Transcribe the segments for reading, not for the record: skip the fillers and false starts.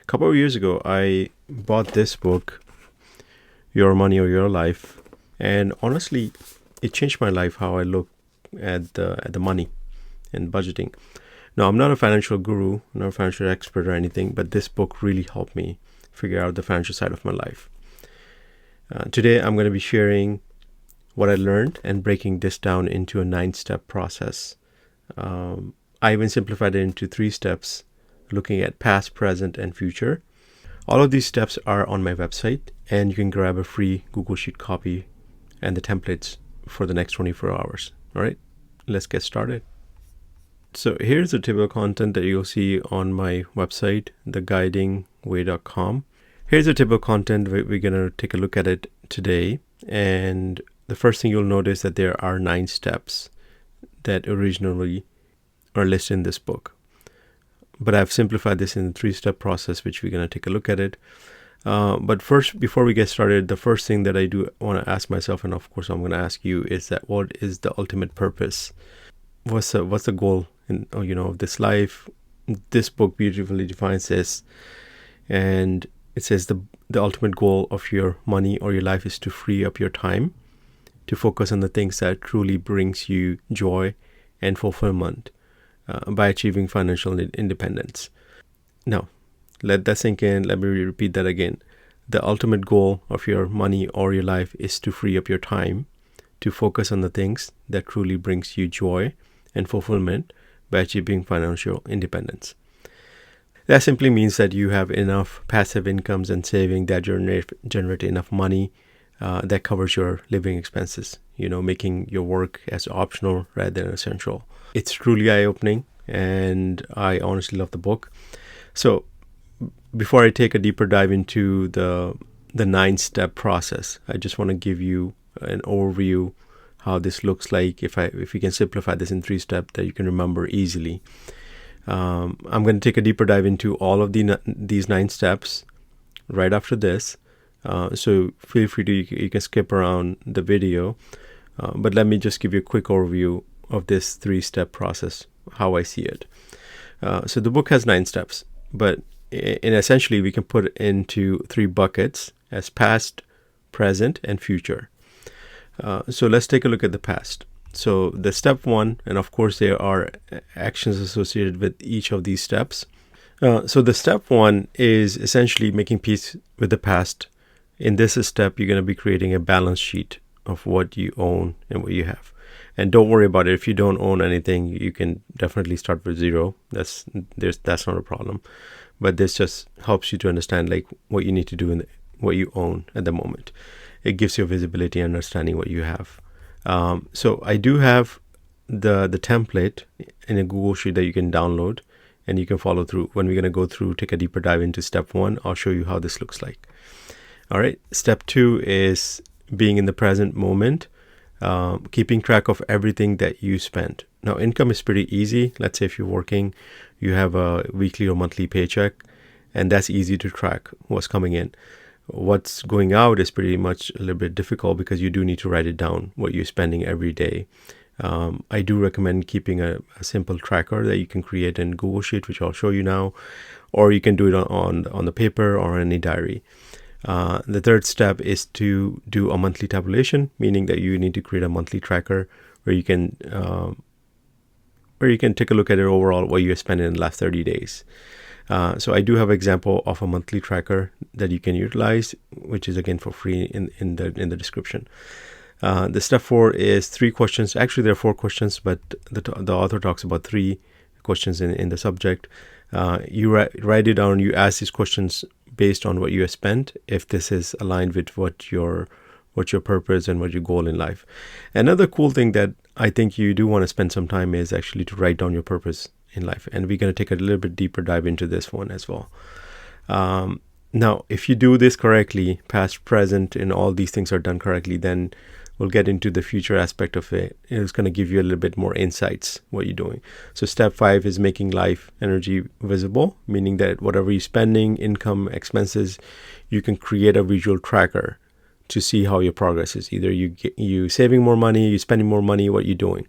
couple of years ago, I bought this book, Your Money or Your Life, and honestly, it changed my life how I look at the money and budgeting. Now, I'm not a financial guru, not a financial expert or anything, but this book really helped me figure out the financial side of my life. Today, I'm going to be sharing what I learned and breaking this down into a 9-step process. I even simplified it into 3 steps, looking at past, present, and future. All of these steps are on my website, and you can grab a free Google Sheet copy and the templates for the next 24 hours. All right, let's get started. So here's the typical content that you'll see on my website, theguidingway.com. Here's the typical content. We're going to take a look at it today. And the first thing you'll notice that there are 9 steps that originally are listed in this book. But I've simplified this in a 3-step process, which we're going to take a look at it. But first, before we get started, the first thing that I do want to ask myself, and of course I'm going to ask you, is that what is the ultimate purpose? What's the goal of this life? This book beautifully defines this, and it says the ultimate goal of your money or your life is to free up your time to focus on the things that truly brings you joy and fulfillment by achieving financial independence. Now, let that sink in. Let me repeat that again. The ultimate goal of your money or your life is to free up your time to focus on the things that truly brings you joy and fulfillment by achieving financial independence. That simply means that you have enough passive incomes and saving that generate enough money that covers your living expenses, making your work as optional rather than essential. It's truly eye-opening, and I honestly love the book. So before I take a deeper dive into the 9-step process, I just want to give you an overview how this looks like if we can simplify this in 3 steps that you can remember easily. I'm going to take a deeper dive into all of these 9 steps right after this. So feel free to, you can skip around the video, but let me just give you a quick overview of this 3-step process, how I see it. So the book has 9 steps, but essentially we can put it into 3 buckets as past, present, and future. So let's take a look at the past. So the step 1, and of course there are actions associated with each of these steps. So the step 1 is essentially making peace with the past. In this step, you're going to be creating a balance sheet of what you own and what you have. And don't worry about it. If you don't own anything, you can definitely start with 0. That's not a problem. But this just helps you to understand what you need to do and what you own at the moment. It gives you visibility and understanding what you have. So I do have the template in a Google Sheet that you can download and you can follow through. When we're going to go through, take a deeper dive into step 1, I'll show you how this looks like. All right. Step 2 is being in the present moment, keeping track of everything that you spend. Now, income is pretty easy. Let's say if you're working, you have a weekly or monthly paycheck, and that's easy to track what's coming in. What's going out is pretty much a little bit difficult because you do need to write it down, what you're spending every day. I do recommend keeping a simple tracker that you can create in Google Sheet, which I'll show you now, or you can do it on the paper or any diary. The 3rd step is to do a monthly tabulation, meaning that you need to create a monthly tracker where you can take a look at it overall, what you spent in the last 30 days. So I do have an example of a monthly tracker that you can utilize, which is again for free in the description. The step 4 is 3 questions. Actually, there are 4 questions, but the author talks about 3 questions in the subject. You write it down. You ask these questions based on what you have spent, if this is aligned with what your purpose and what your goal in life. Another cool thing that I think you do want to spend some time is actually to write down your purpose in life. And we're going to take a little bit deeper dive into this one as well. Now, if you do this correctly, past, present, and all these things are done correctly, then we'll get into the future aspect of it. It's going to give you a little bit more insights, what you're doing. So step 5 is making life energy visible, meaning that whatever you're spending, income, expenses, you can create a visual tracker to see how your progress is. Either you saving more money, you spending more money, what you're doing.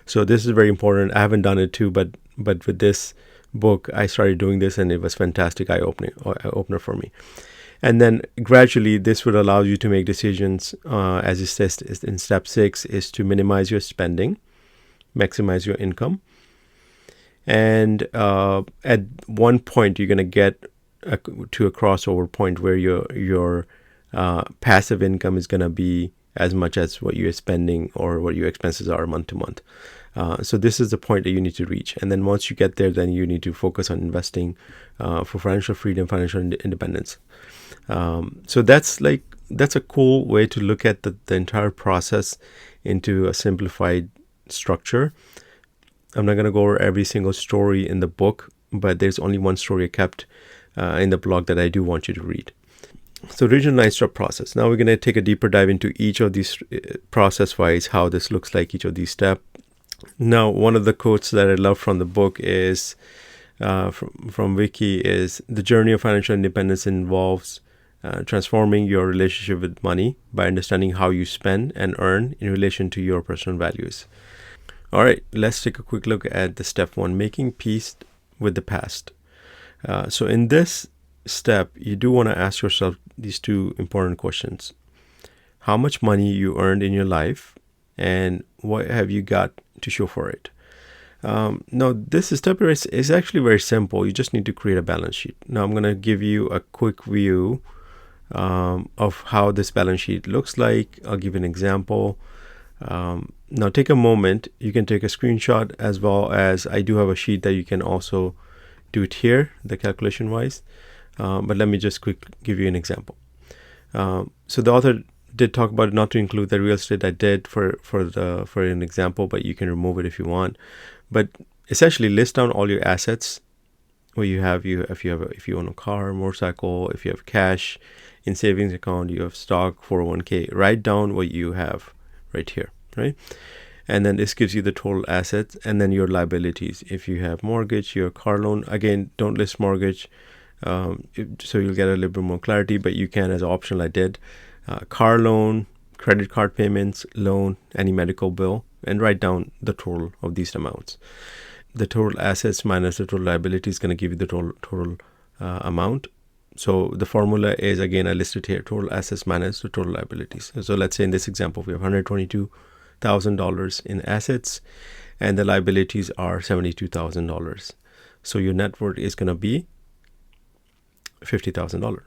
So this is very important. I haven't done it too, but with this book, I started doing this, and it was fantastic eye-opener for me. And then gradually, this would allow you to make decisions, as it says in step 6, is to minimize your spending, maximize your income. And at one point, you're going to get to a crossover point where your passive income is going to be as much as what you're spending or what your expenses are month to month. So this is the point that you need to reach. And then once you get there, then you need to focus on investing for financial freedom, financial independence. So that's a cool way to look at the entire process into a simplified structure. I'm not going to go over every single story in the book, but there's only one story I kept in the blog that I do want you to read. So regionalized step process. Now we're going to take a deeper dive into each of these process-wise, how this looks like, each of these steps. Now, one of the quotes that I love from the book is from Vicki is, the journey of financial independence involves transforming your relationship with money by understanding how you spend and earn in relation to your personal values. All right, let's take a quick look at the step 1, making peace with the past. So in this step, you do want to ask yourself these two important questions. How much money you earned in your life, and what have you got to show for it? Now, this step is actually very simple. You just need to create a balance sheet. Now, I'm going to give you a quick view of how this balance sheet looks like. I'll give an example. Now, take a moment. You can take a screenshot, as well as I do have a sheet that you can also do it here, the calculation wise. But let me just give you an example. So the author did talk about not to include the real estate. I did for an example, but you can remove it if you want. But essentially, list down all your assets. What you have, if you own a car, motorcycle, if you have cash in savings account, you have stock, 401k. Write down what you have right here, right? And then this gives you the total assets, and then your liabilities. If you have mortgage, your car loan, again, don't list mortgage, so you'll get a little bit more clarity, but you can, as an option I did, car loan, credit card payments, loan, any medical bill, and write down the total of these amounts. The total assets minus the total liability is going to give you the total amount. So the formula is, again, I listed here, total assets minus the total liabilities. So let's say in this example, we have $122,000 in assets, and the liabilities are $72,000. So your net worth is going to be $50,000.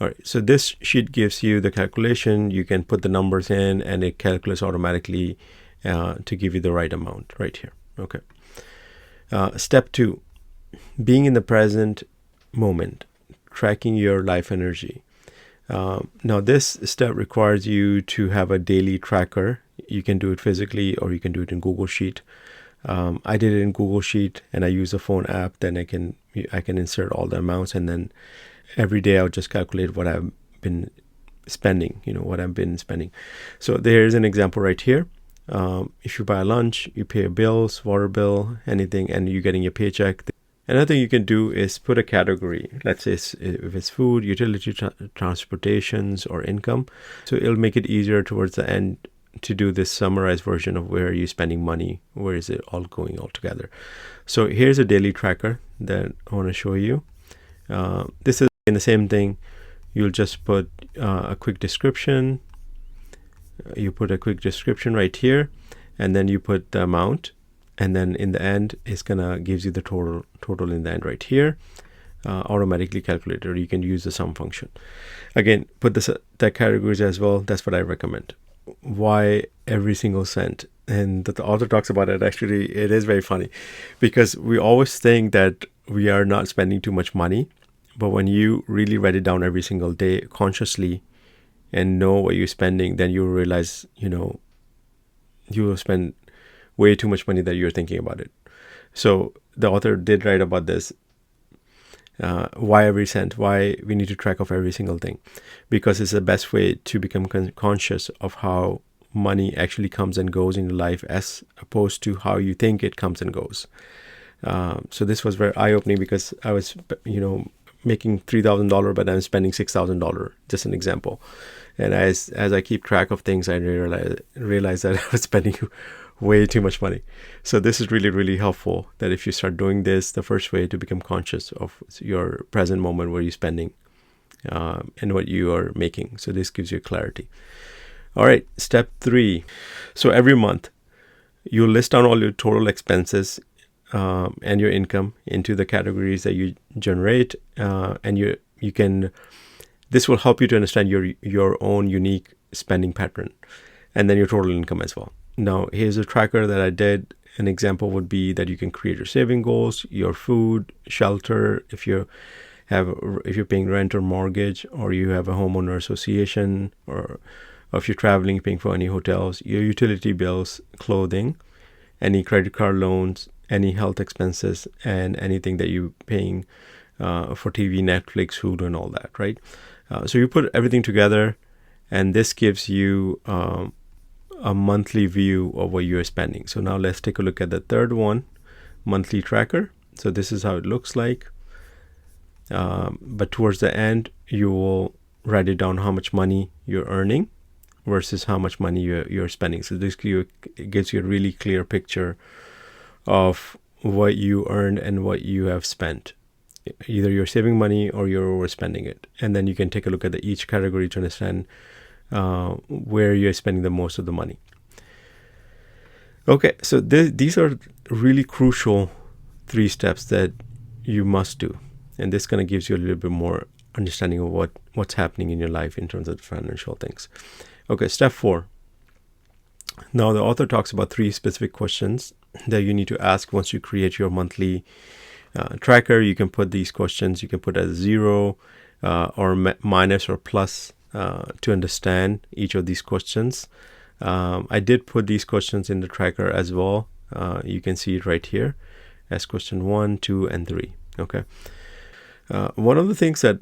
All right, so this sheet gives you the calculation. You can put the numbers in, and it calculates automatically to give you the right amount right here. Okay. Step 2, being in the present moment, tracking your life energy. Now, this step requires you to have a daily tracker. You can do it physically, or you can do it in Google Sheet. I did it in Google Sheet, and I use a phone app. Then I can insert all the amounts, and then every day I'll just calculate what I've been spending. What I've been spending. So there's an example right here. If you buy lunch, you pay bills, water bill, anything, and you're getting your paycheck. Another thing you can do is put a category. Let's say if it's food, utility, transportations, or income. So it'll make it easier towards the end to do this summarized version of where are you spending money, where is it all going all together. So here's a daily tracker that I want to show you. This is in the same thing. You'll just put a quick description. You put a quick description right here, and then you put the amount, and then in the end, it's gonna gives you the total in the end right here, automatically calculated. Or you can use the sum function. Again, put the categories as well. That's what I recommend. Why every single cent? And the author talks about it. Actually, it is very funny, because we always think that we are not spending too much money, but when you really write it down every single day consciously and know what you're spending, then you realize, you will spend way too much money that you're thinking about it. So the author did write about this. Why every cent? Why we need to track of every single thing? Because it's the best way to become conscious of how money actually comes and goes in your life, as opposed to how you think it comes and goes. So this was very eye-opening, because I was, making $3,000, but I'm spending $6,000. Just an example. And as I keep track of things, I realize that I was spending way too much money. So this is really, really helpful that if you start doing this, the first way to become conscious of your present moment where you're spending and what you are making. So this gives you clarity. All right, step 3. So every month, you list down all your total expenses and your income into the categories that you generate, and you can. This will help you to understand your own unique spending pattern, and then your total income as well. Now, here's a tracker that I did. An example would be that you can create your saving goals, your food, shelter, if you're paying rent or mortgage, or you have a homeowner association, or if you're traveling, paying for any hotels, your utility bills, clothing, any credit card loans, any health expenses, and anything that you're paying for TV, Netflix, Hulu, and all that, right? So you put everything together, and this gives you a monthly view of what you're spending. So now let's take a look at the third one, monthly tracker. So this is how it looks like. But towards the end, you will write it down how much money you're earning versus how much money you're spending. So this gives you a really clear picture of what you earned and what you have spent. Either you're saving money or you're overspending it. And then you can take a look at each category to understand where you're spending the most of the money. Okay, so these are really crucial 3 steps that you must do. And this kind of gives you a little bit more understanding of what's happening in your life in terms of financial things. Okay, step 4. Now the author talks about 3 specific questions that you need to ask once you create your monthly tracker. You can put these questions, you can put as 0 or minus or plus to understand each of these questions. I did put these questions in the tracker as well. You can see it right here as question 1, 2, and 3. Okay. One of the things that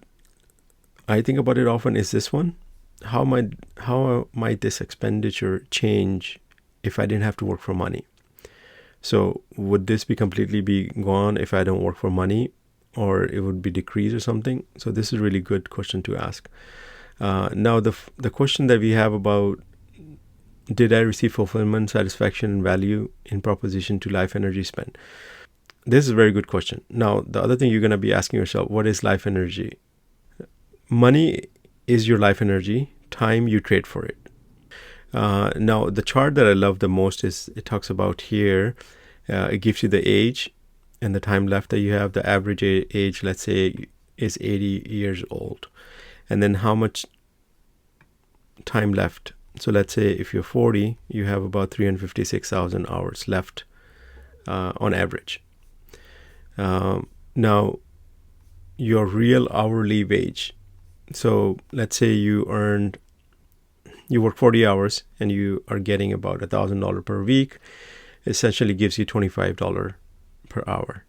I think about it often is this one. How might this expenditure change if I didn't have to work for money? So would this be completely gone if I don't work for money, or it would be decreased or something? So this is a really good question to ask. Now the question that we have about, did I receive fulfillment, satisfaction, and value in proposition to life energy spent? This is a very good question. Now, the other thing you're going to be asking yourself, what is life energy? Money is your life energy. Time, you trade for it. Now, the chart that I love the most is, it talks about here, it gives you the age and the time left that you have. The average age, let's say, is 80 years old. And then how much time left. So let's say if you're 40, you have about 356,000 hours left on average. Now, your real hourly wage. So let's say you work 40 hours and you are getting about $1,000 per week. Essentially gives you $25 per hour.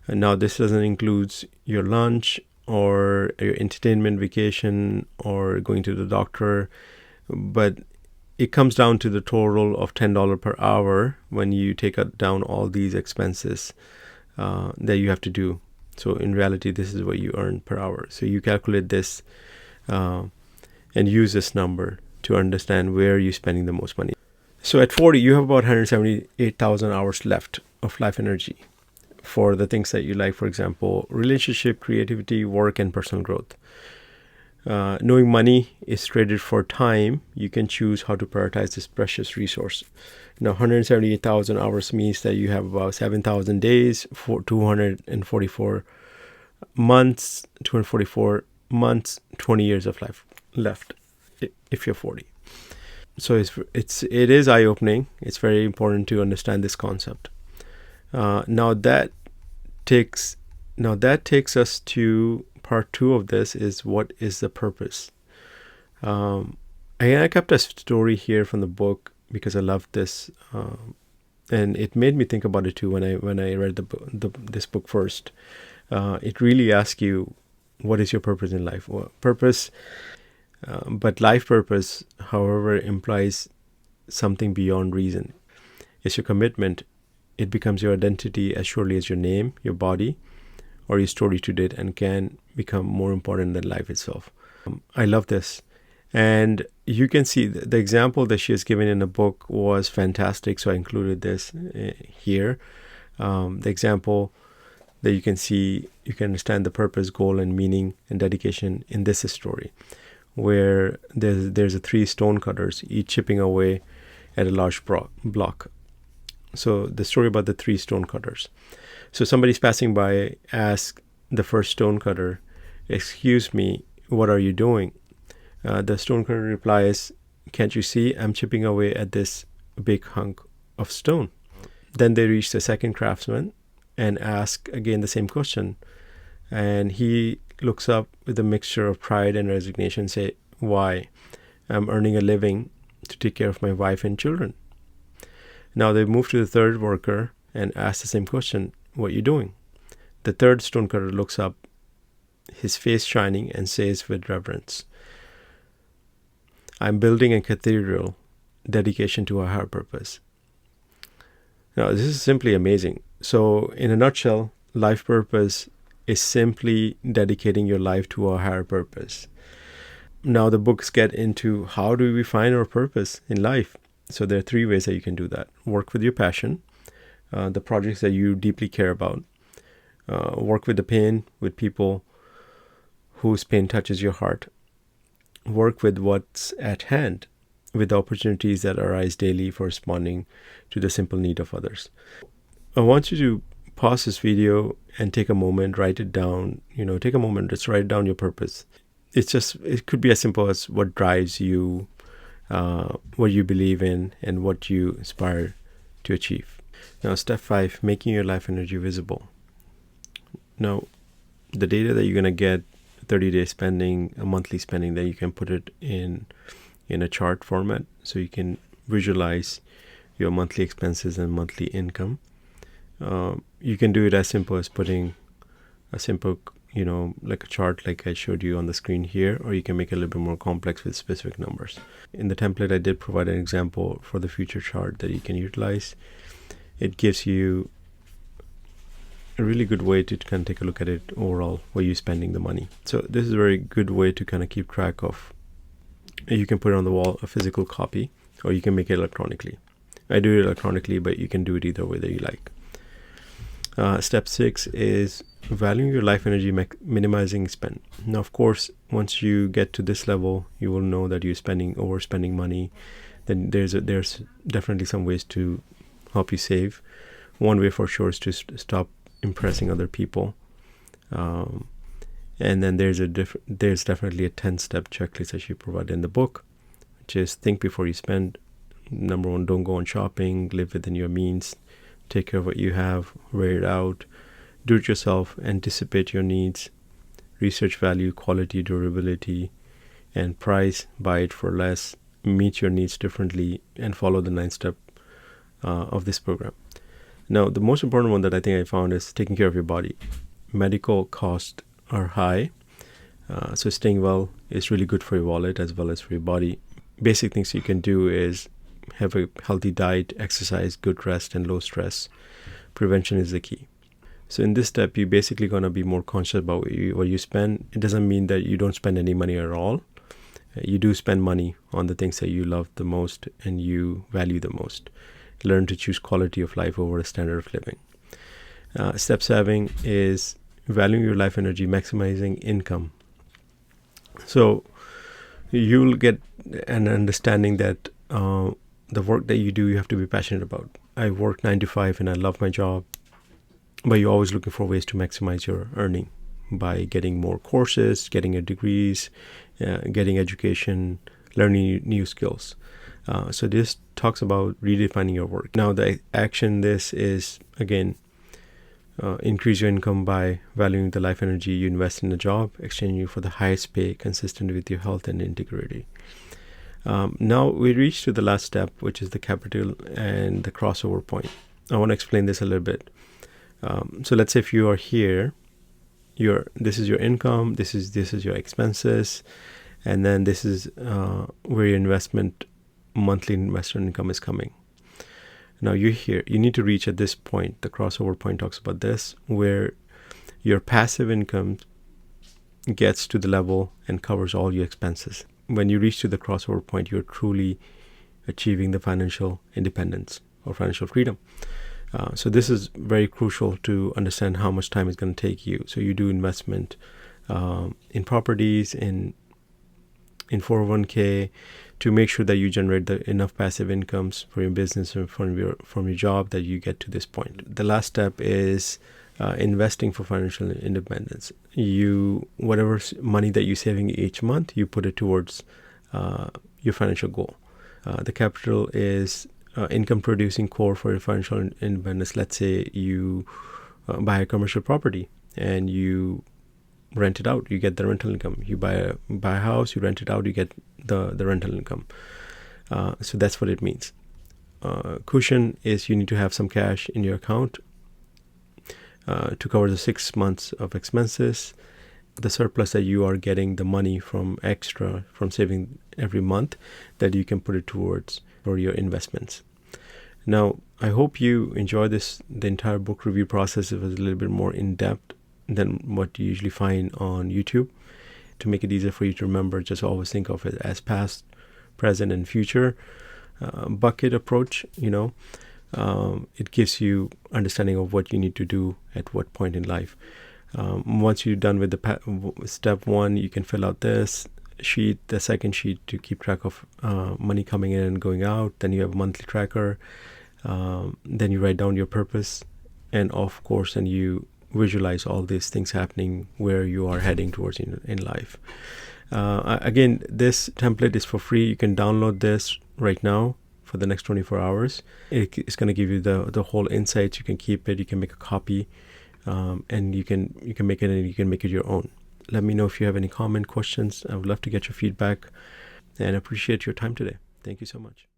And now this doesn't include your lunch or your entertainment, vacation, or going to the doctor, but it comes down to the total of $10 per hour when you take down all these expenses that you have to do. So in reality, this is what you earn per hour. So you calculate this and use this number to understand where you're spending the most money. So at 40, you have about 178,000 hours left of life energy for the things that you like, for example, relationship, creativity, work, and personal growth. Knowing money is traded for time, you can choose how to prioritize this precious resource. Now, 178,000 hours means that you have about 7,000 days, for 244 months, 20 years of life left if you're 40. So it is eye-opening. It's very important to understand this concept. Now that takes us to part 2 of this, is what is the purpose? I kept a story here from the book because I loved this, and it made me think about it too when I read this book first. It really asks you, what is your purpose in life? Purpose, but life purpose, however, implies something beyond reason. It's your commitment. It becomes your identity as surely as your name, your body, or your story to date, and can become more important than life itself. I love this. And you can see the example that she has given in the book was fantastic, so I included this here. The example that you can see, you can understand the purpose, goal, and meaning and dedication in this story, where there's a 3 stone cutters, each chipping away at a large block. So the story about the 3 stone cutters. So somebody's passing by, asks the first stone cutter, "Excuse me, what are you doing?" The stone cutter replies, "Can't you see I'm chipping away at this big hunk of stone?" Then they reach the second craftsman and ask again the same question. And he looks up with a mixture of pride and resignation and say, "Why? I'm earning a living to take care of my wife and children." Now they move to the third worker and ask the same question, "What are you doing?" The third stonecutter looks up, his face shining, and says with reverence, "I'm building a cathedral, dedication to a higher purpose." Now, this is simply amazing. So, in a nutshell, life purpose is simply dedicating your life to a higher purpose. Now, the books get into how do we find our purpose in life. So, there are 3 ways that you can do that. Work with your passion, the projects that you deeply care about. Work with the pain, with people whose pain touches your heart. Work with what's at hand, with the opportunities that arise daily for responding to the simple need of others. I want you to pause this video and take a moment, write it down. Take a moment, just write down your purpose. It could be as simple as what drives you, what you believe in, and what you aspire to achieve. Now, step 5, making your life energy visible. Now, the data that you're going to get, 30-day spending, a monthly spending, that you can put it in a chart format, so you can visualize your monthly expenses and monthly income. You can do it as simple as putting a simple, like a chart like I showed you on the screen here, or you can make it a little bit more complex with specific numbers. In the template, I did provide an example for the future chart that you can utilize. It gives you a really good way to kind of take a look at it overall, where you're spending the money. So this is a very good way to kind of keep track of. You can put it on the wall, a physical copy, or you can make it electronically. I do it electronically, but you can do it either way that you like. Step 6 is valuing your life energy, minimizing spend. Now, of course, once you get to this level, you will know that you're overspending money. Then there's definitely some ways to help you save. One way for sure is to stop impressing other people. And then there's definitely a 10-step checklist that you provide in the book, which is think before you spend. Number 1, don't go on shopping, live within your means, take care of what you have, wear it out, do it yourself, anticipate your needs, research value, quality, durability, and price, buy it for less, meet your needs differently, and follow the 9-step of this program. Now, the most important one that I think I found is taking care of your body. Medical costs are high, so staying well is really good for your wallet as well as for your body. Basic things you can do is have a healthy diet, exercise, good rest, and low stress. Prevention is the key. So in this step, you're basically going to be more conscious about what you spend. It doesn't mean that you don't spend any money at all. You do spend money on the things that you love the most and you value the most. Learn to choose quality of life over a standard of living. Step 7 is valuing your life energy, maximizing income. So you'll get an understanding that the work that you do, you have to be passionate about. I work 9 to 5 and I love my job, but you're always looking for ways to maximize your earning by getting more courses, getting your degrees, getting education, learning new skills. So this talks about redefining your work. Now, the action this is, again, increase your income by valuing the life energy you invest in a job, exchanging you for the highest pay consistent with your health and integrity. Now we reach to the last step, which is the capital and the crossover point. I want to explain this a little bit. So let's say if you are here, this is your income, this is your expenses, and then this is where your monthly investment income is coming. Now you're here. You need to reach at this point. The crossover point talks about this, where your passive income gets to the level and covers all your expenses. when you reach to the crossover point, you're truly achieving the financial independence or financial freedom. So this is very crucial to understand how much time it's going to take you. So you do investment in properties, in 401k, to make sure that you generate enough passive incomes for your business and from your job that you get to this point. The last step is investing for financial independence. Whatever money that you're saving each month, you put it towards your financial goal. The capital is income producing core for your financial independence. Let's say you buy a commercial property and you rent it out, you get the rental income. You buy a house, you rent it out, you get the rental income. So that's what it means. Cushion is you need to have some cash in your account to cover the 6 months of expenses. The surplus that you are getting, the money from saving every month, that you can put it towards for your investments. Now, I hope you enjoy the entire book review process. It was a little bit more in-depth than what you usually find on YouTube. To make it easier for you to remember, just always think of it as past, present, and future bucket approach. It gives you understanding of what you need to do at what point in life. Once you're done with the step 1, you can fill out this sheet, the second sheet, to keep track of money coming in and going out. Then you have a monthly tracker. Then you write down your purpose, and of course, and you visualize all these things happening where you are heading towards in life. Again, this template is for free. You can download this right now for the next 24 hours. It's going to give you the whole insights. You can keep it. You can make a copy, and you can make it, and you can make it your own. Let me know if you have any questions. I would love to get your feedback, and appreciate your time today. Thank you so much.